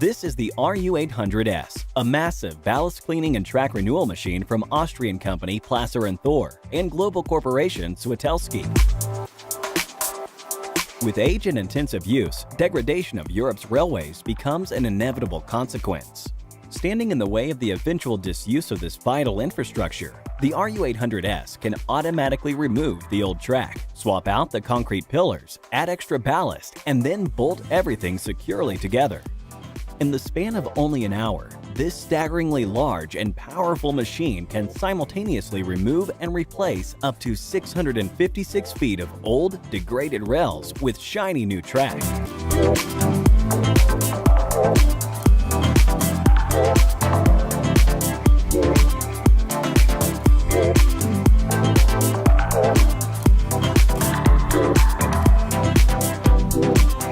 This is the RU800S, a massive ballast cleaning and track renewal machine from Austrian company Placer & Thor and global corporation Swiatkowski. With age and intensive use, degradation of Europe's railways becomes an inevitable consequence. Standing in the way of the eventual disuse of this vital infrastructure, the RU800S can automatically remove the old track, swap out the concrete pillars, add extra ballast, and then bolt everything securely together. In the span of only an hour, this staggeringly large and powerful machine can simultaneously remove and replace up to 656 feet of old, degraded rails with shiny new track.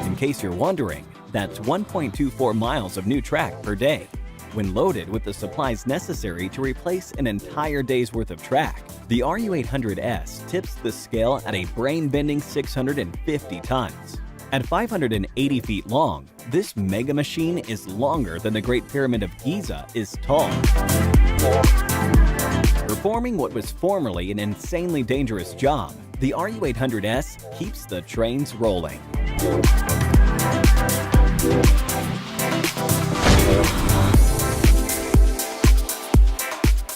In case you're wondering, that's 1.24 miles of new track per day. When loaded with the supplies necessary to replace an entire day's worth of track, the RU800S tips the scale at a brain-bending 650 tons. At 580 feet long, this mega machine is longer than the Great Pyramid of Giza is tall. Performing what was formerly an insanely dangerous job, the RU800S keeps the trains rolling.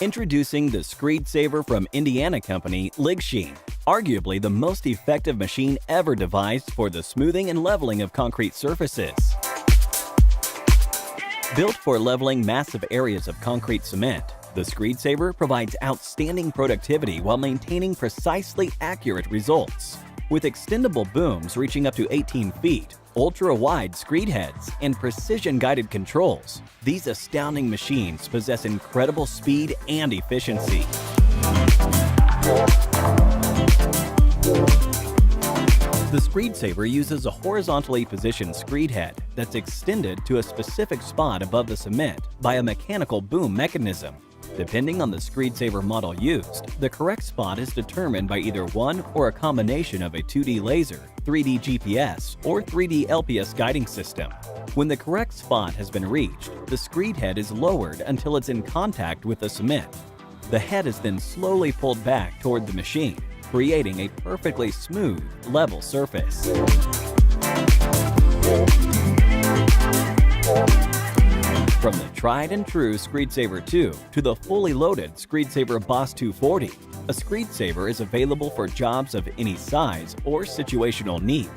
Introducing the Screed Saver from Indiana company Ligshean, arguably the most effective machine ever devised for the smoothing and leveling of concrete surfaces. Built for leveling massive areas of concrete cement, the Screed Saver provides outstanding productivity while maintaining precisely accurate results. With extendable booms reaching up to 18 feet, ultra-wide screed heads, and precision-guided controls, these astounding machines possess incredible speed and efficiency. The Screed Saver uses a horizontally positioned screed head that's extended to a specific spot above the cement by a mechanical boom mechanism. Depending on the Screed Saver model used, the correct spot is determined by either one or a combination of a 2D laser, 3D GPS, or 3D LPS guiding system. When the correct spot has been reached, the screed head is lowered until it's in contact with the cement. The head is then slowly pulled back toward the machine, creating a perfectly smooth, level surface. From the tried and true Screed Saver 2 to the fully loaded Screed Saver Boss 240, a Screed Saver is available for jobs of any size or situational need.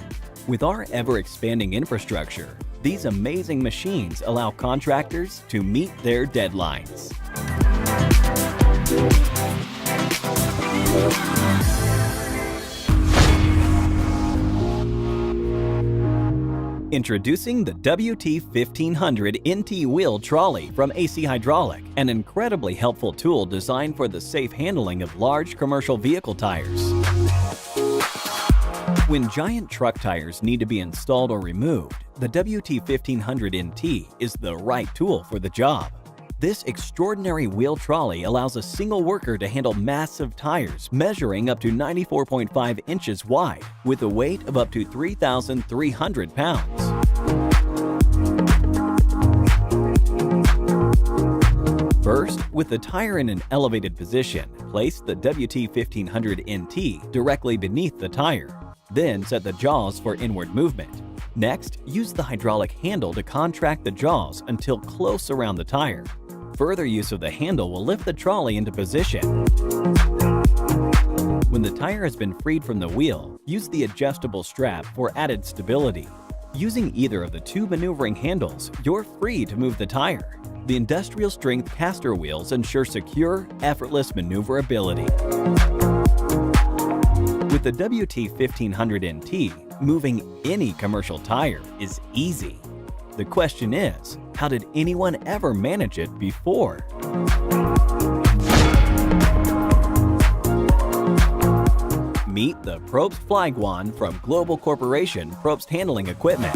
With our ever-expanding infrastructure, these amazing machines allow contractors to meet their deadlines. Introducing the WT1500 NT Wheel Trolley from AC Hydraulic, an incredibly helpful tool designed for the safe handling of large commercial vehicle tires. When giant truck tires need to be installed or removed, the WT1500 NT is the right tool for the job. This extraordinary wheel trolley allows a single worker to handle massive tires measuring up to 94.5 inches wide with a weight of up to 3,300 pounds. First, with the tire in an elevated position, place the WT1500 NT directly beneath the tire. Then set the jaws for inward movement. Next, use the hydraulic handle to contract the jaws until close around the tire. Further use of the handle will lift the trolley into position. When the tire has been freed from the wheel, use the adjustable strap for added stability. Using either of the two maneuvering handles, you're free to move the tire. The industrial-strength caster wheels ensure secure, effortless maneuverability. With the WT1500 NT, moving any commercial tire is easy. The question is, how did anyone ever manage it before? Meet the Probst Flygwan from global corporation Probst Handling Equipment.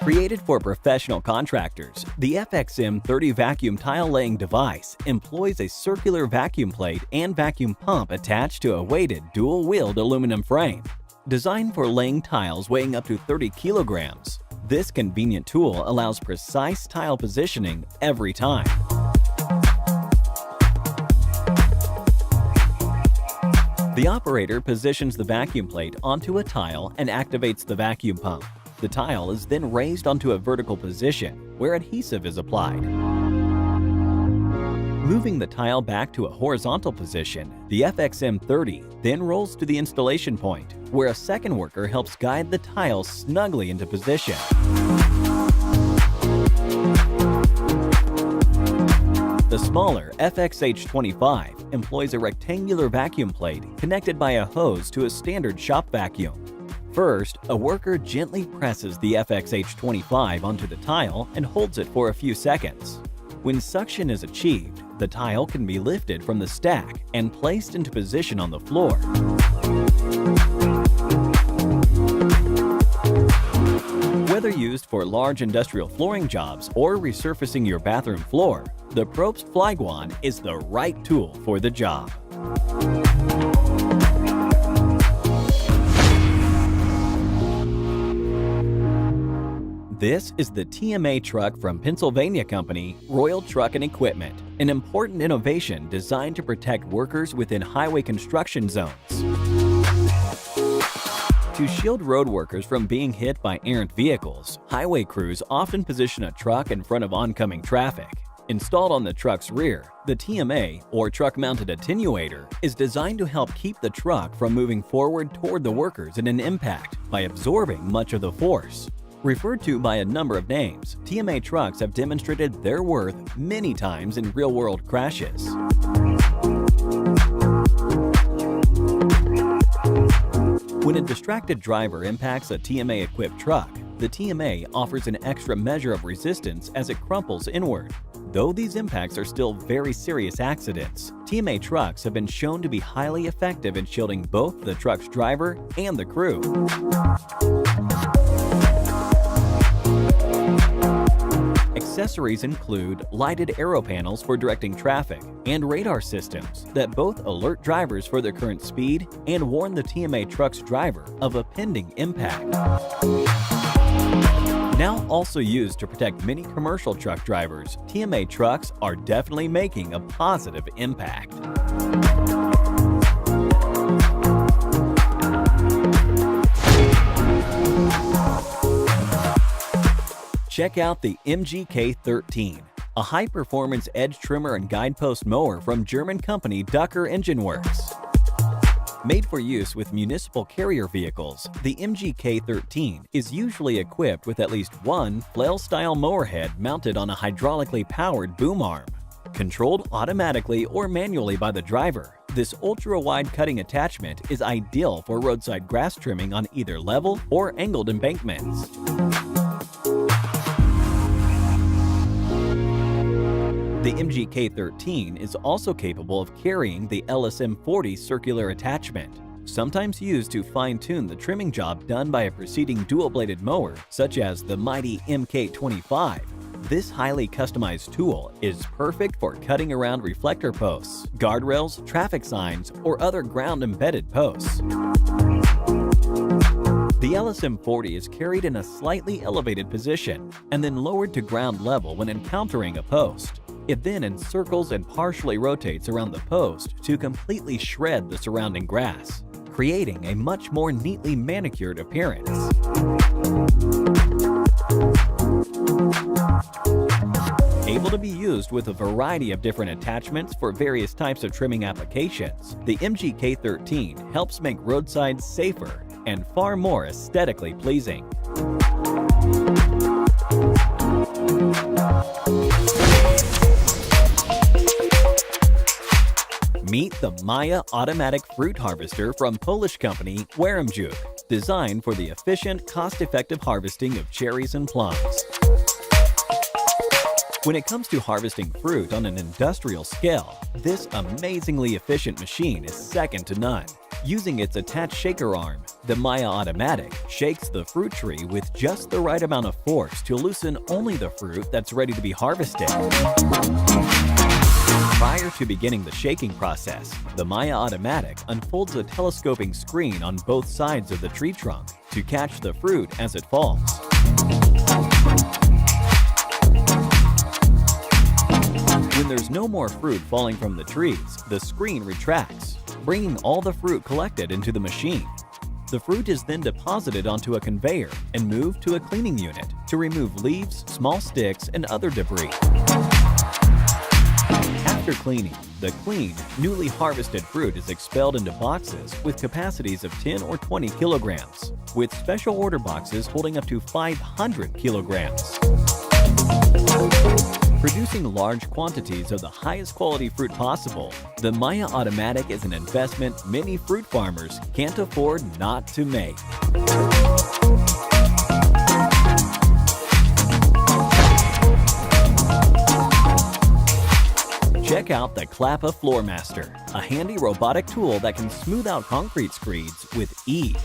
Created for professional contractors, the FXM30 vacuum tile laying device employs a circular vacuum plate and vacuum pump attached to a weighted dual-wheeled aluminum frame. Designed for laying tiles weighing up to 30 kilograms, This convenient tool allows precise tile positioning every time. The operator positions the vacuum plate onto a tile and activates the vacuum pump. The tile is then raised onto a vertical position where adhesive is applied. Moving the tile back to a horizontal position, the FXM30 then rolls to the installation point, where a second worker helps guide the tile snugly into position. The smaller FXH25 employs a rectangular vacuum plate connected by a hose to a standard shop vacuum. First, a worker gently presses the FXH25 onto the tile and holds it for a few seconds. When suction is achieved, the tile can be lifted from the stack and placed into position on the floor. Whether used for large industrial flooring jobs or resurfacing your bathroom floor, the Probst Flyguan is the right tool for the job. This is the TMA truck from Pennsylvania company Royal Truck and Equipment, an important innovation designed to protect workers within highway construction zones. To shield road workers from being hit by errant vehicles, highway crews often position a truck in front of oncoming traffic. Installed on the truck's rear, the TMA, or truck-mounted attenuator, is designed to help keep the truck from moving forward toward the workers in an impact by absorbing much of the force. Referred to by a number of names, TMA trucks have demonstrated their worth many times in real-world crashes. When a distracted driver impacts a TMA-equipped truck, the TMA offers an extra measure of resistance as it crumples inward. Though these impacts are still very serious accidents, TMA trucks have been shown to be highly effective in shielding both the truck's driver and the crew. Accessories include lighted arrow panels for directing traffic and radar systems that both alert drivers for their current speed and warn the TMA truck's driver of a pending impact. Now also used to protect many commercial truck drivers, TMA trucks are definitely making a positive impact. Check out the MGK13, a high-performance edge trimmer and guidepost mower from German company Ducker Engine Works. Made for use with municipal carrier vehicles, the MGK13 is usually equipped with at least one flail-style mower head mounted on a hydraulically powered boom arm. Controlled automatically or manually by the driver, this ultra-wide cutting attachment is ideal for roadside grass trimming on either level or angled embankments. The MGK13 is also capable of carrying the LSM40 circular attachment, sometimes used to fine-tune the trimming job done by a preceding dual-bladed mower, such as the mighty MK25. This highly customized tool is perfect for cutting around reflector posts, guardrails, traffic signs, or other ground-embedded posts. The LSM40 is carried in a slightly elevated position and then lowered to ground level when encountering a post. It then encircles and partially rotates around the post to completely shred the surrounding grass, creating a much more neatly manicured appearance. Able to be used with a variety of different attachments for various types of trimming applications, the MGK13 helps make roadsides safer and far more aesthetically pleasing. Meet the Maya automatic fruit harvester from Polish company Waremjuk, designed for the efficient, cost-effective harvesting of cherries and plums. When it comes to harvesting fruit on an industrial scale, this amazingly efficient machine is second to none. Using its attached shaker arm, the Maya Automatic shakes the fruit tree with just the right amount of force to loosen only the fruit that's ready to be harvested. Prior to beginning the shaking process, the Maya Automatic unfolds a telescoping screen on both sides of the tree trunk to catch the fruit as it falls. there's no more fruit falling from the trees, the screen retracts, bringing all the fruit collected into the machine. The fruit is then deposited onto a conveyor and moved to a cleaning unit to remove leaves, small sticks, and other debris. After cleaning, the clean, newly harvested fruit is expelled into boxes with capacities of 10 or 20 kilograms, with special order boxes holding up to 500 kilograms. Producing large quantities of the highest quality fruit possible, the Maya Automatic is an investment many fruit farmers can't afford not to make. Check out the Klappa Floor Master, a handy robotic tool that can smooth out concrete screeds with ease.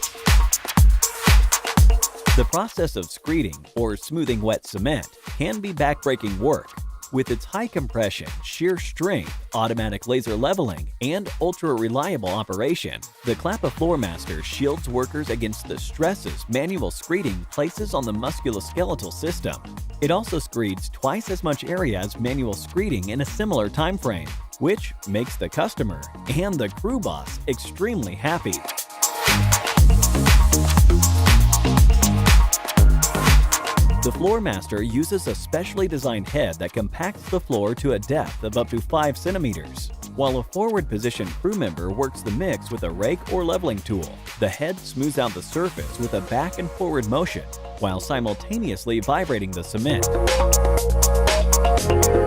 The process of screeding, or smoothing wet cement, can be backbreaking work. With its high compression, shear strength, automatic laser leveling, and ultra-reliable operation, the Klappa Floor Master shields workers against the stresses manual screeding places on the musculoskeletal system. It also screeds twice as much area as manual screeding in a similar time frame, which makes the customer and the crew boss extremely happy. The Floor Master uses a specially designed head that compacts the floor to a depth of up to 5 centimeters, while a forward-positioned crew member works the mix with a rake or leveling tool. The head smooths out the surface with a back and forward motion, while simultaneously vibrating the cement.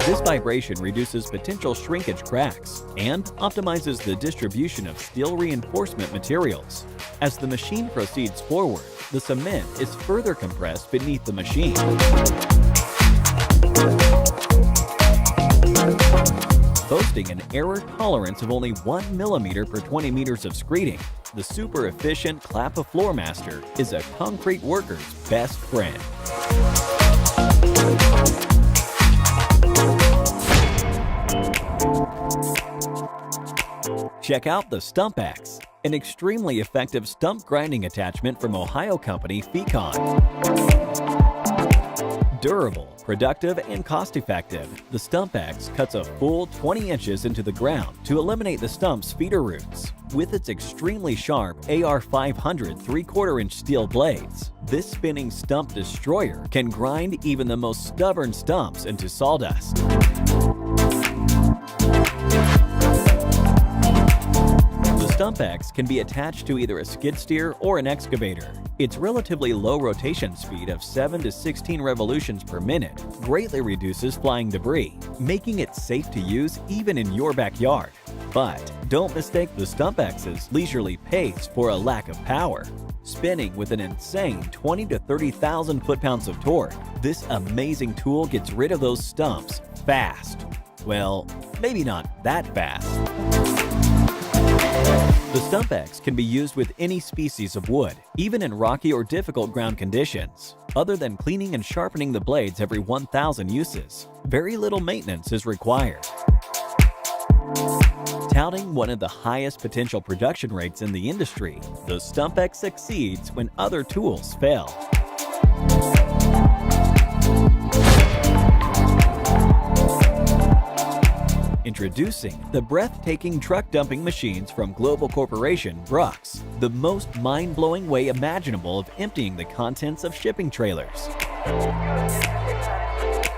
This vibration reduces potential shrinkage cracks and optimizes the distribution of steel reinforcement materials. As the machine proceeds forward, the cement is further compressed beneath the machine. Boasting an error tolerance of only 1 millimeter per 20 meters of screeding, the super efficient Klappa Floor Master is a concrete worker's best friend. Check out the Stump Axe, an extremely effective stump grinding attachment from Ohio company Fecon. Durable, productive, and cost-effective, the Stump Axe cuts a full 20 inches into the ground to eliminate the stump's feeder roots. With its extremely sharp AR-500 3/4-inch steel blades, this spinning stump destroyer can grind even the most stubborn stumps into sawdust. The Stump Axe can be attached to either a skid steer or an excavator. Its relatively low rotation speed of 7 to 16 revolutions per minute greatly reduces flying debris, making it safe to use even in your backyard. But don't mistake the Stump Axe's leisurely pace for a lack of power. Spinning with an insane 20 to 30,000 foot-pounds of torque, this amazing tool gets rid of those stumps fast. Well, maybe not that fast. The Stump Axe can be used with any species of wood, even in rocky or difficult ground conditions. Other than cleaning and sharpening the blades every 1,000 uses, very little maintenance is required. Touting one of the highest potential production rates in the industry, the Stump Axe succeeds when other tools fail. Introducing the breathtaking truck dumping machines from global corporation Brooks, the most mind-blowing way imaginable of emptying the contents of shipping trailers.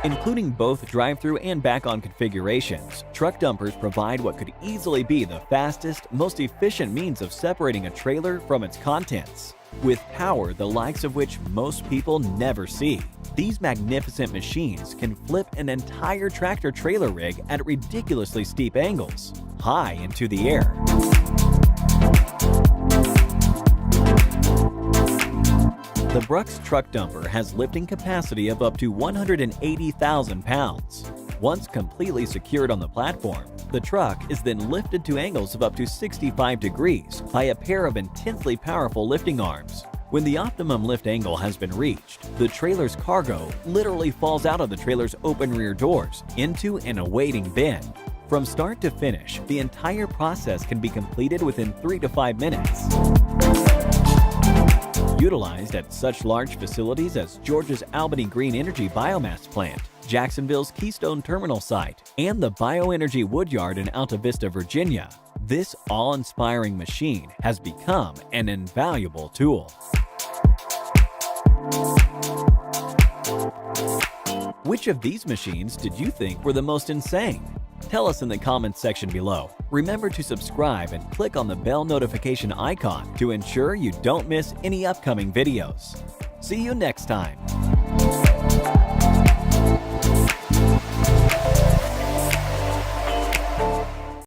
Including both drive-through and back-on configurations, truck dumpers provide what could easily be the fastest, most efficient means of separating a trailer from its contents. With power the likes of which most people never see, these magnificent machines can flip an entire tractor-trailer rig at ridiculously steep angles, high into the air. The Brooks truck dumper has lifting capacity of up to 180,000 pounds. Once completely secured on the platform, the truck is then lifted to angles of up to 65 degrees by a pair of intensely powerful lifting arms. When the optimum lift angle has been reached, the trailer's cargo literally falls out of the trailer's open rear doors into an awaiting bin. From start to finish, the entire process can be completed within 3 to 5 minutes. Utilized at such large facilities as Georgia's Albany Green Energy Biomass Plant, Jacksonville's Keystone Terminal site and the Bioenergy Woodyard in Alta Vista, Virginia, this awe-inspiring machine has become an invaluable tool. Which of these machines did you think were the most insane? Tell us in the comments section below. Remember to subscribe and click on the bell notification icon to ensure you don't miss any upcoming videos. See you next time!